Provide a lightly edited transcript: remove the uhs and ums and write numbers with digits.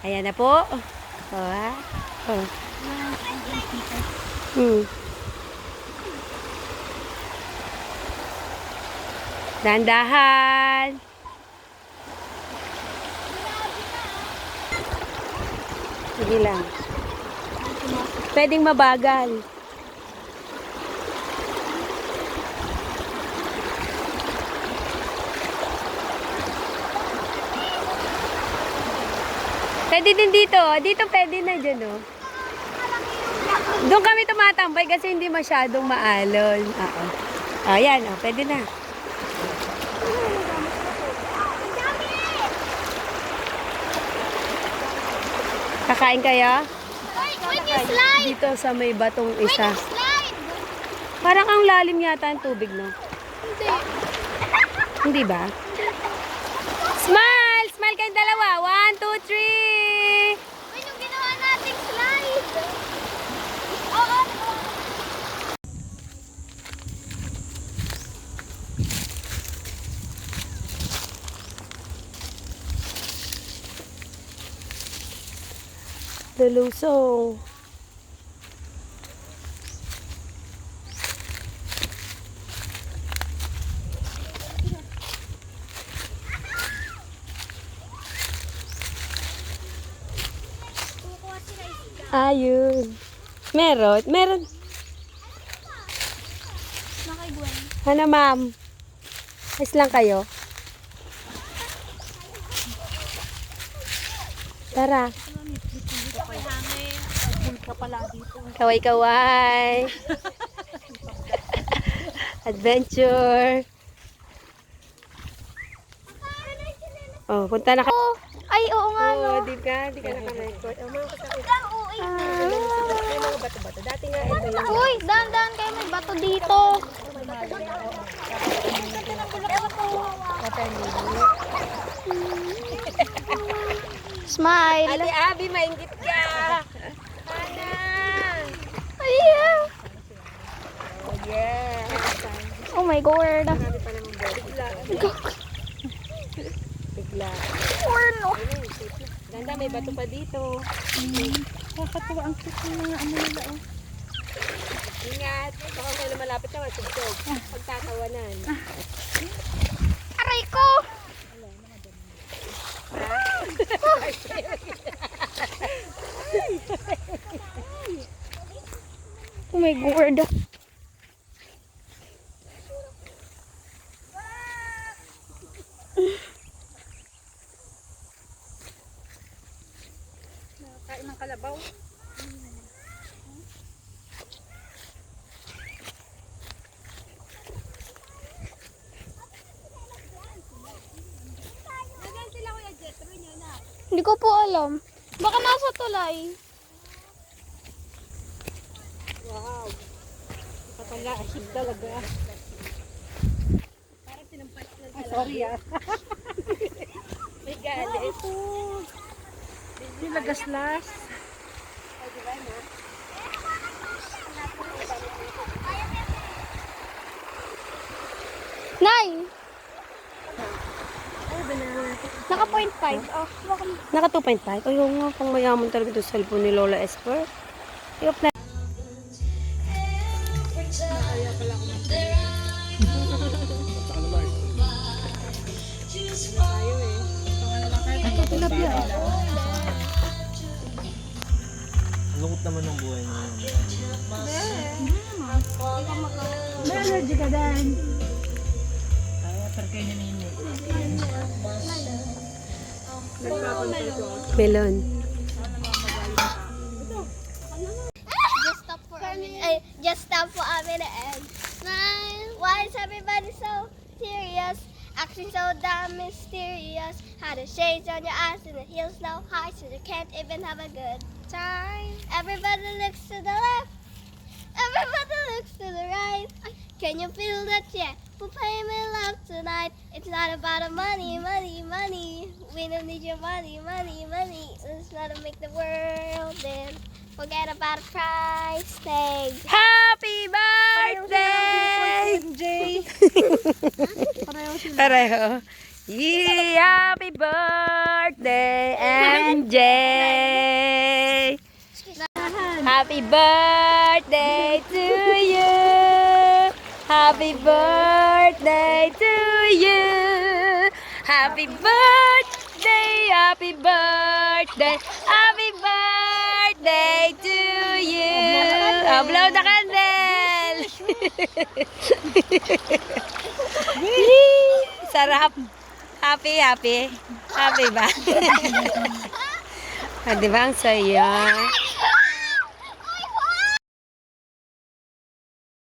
Ayan na po. Oh, ha? Oh. Dandahan. Sige lang. Pwedeng mabagal. Pwede din dito. Dito pwede na dyan, oh. Doon kami tumatambay kasi hindi masyadong maalon. Oo. Ayan, oh. Pwede na. Kakain kayo? Dito sa may batong isa. Parang ang lalim yata ang tubig, no? Hindi. Hindi ba? Smile! Smile kayong dalawa. 1, 2, 3! Uy, nung ginawa nating slide. Oo. Lulusong. Ayun. Meron? Meron. Nakay Gwen. Ano, ma'am? Ayos lang kayo? Tara. Kapay hangin. Punta pala dito. Kaway-kaway. Adventure. Oh, punta na ka. Ay, oo nga, no. Oh, di ka naka-record. Oh, mga kasakit. Ang uwi na. May mga bato-bato. Dati nga ito lang. Uy, dahan-dahan kayo, may bato dito. Smile. Ate Abby, maingit ka. Ana. Ay, yeah. Oh, yes. Oh my God. Marami pa naman bigla. Bigla. Porno. Ganda, may bato pa dito. Nakakatuwa ang cute ng mga ano nila, oh. Ingat. Baka kung malapit na matugtog. Pagtatawanan. Aray ko! Oh my God. Nakakain ng kalabaw. Hindi ko po alam. Baka nasa tulay. Wow. Kapalaasip talaga. Parang sinampas na talaga. Sorry ah. May galit. Nilagaslas. Ay, diba na? Nay! Ay, banana. Naka 0.5. Oh, baka... Naka 2.5? Ayaw nga, pang mayaman talaga ito cellphone ni Lola Esper. Iyop na. Ito tilapia. Lungkot naman ng buhay mo. May allergy ka din. Tarkay niya nini. Melon. Just stop for a minute. Just stop for a minute and smile. Why is everybody so serious? Acting so damn mysterious. How the shades on your eyes and the heels so high so you can't even have a good time. Everybody looks to the left. Everybody looks to the right. Can you feel that? Yeah. We'll play me love tonight. It's not about the money, money, money. We don't need your money, money, money. It's not to make the world dance. Forget about a price tag. Happy birthday! MJ! Pareho. Yee, happy birthday, MJ! Happy birthday to you! Happy birthday to you! Happy birthday, happy birthday, happy birthday to you! Oh, blow the candle! Yee! Sarap! Happy, happy. Happy ba? Ah, di ba? Ang saya.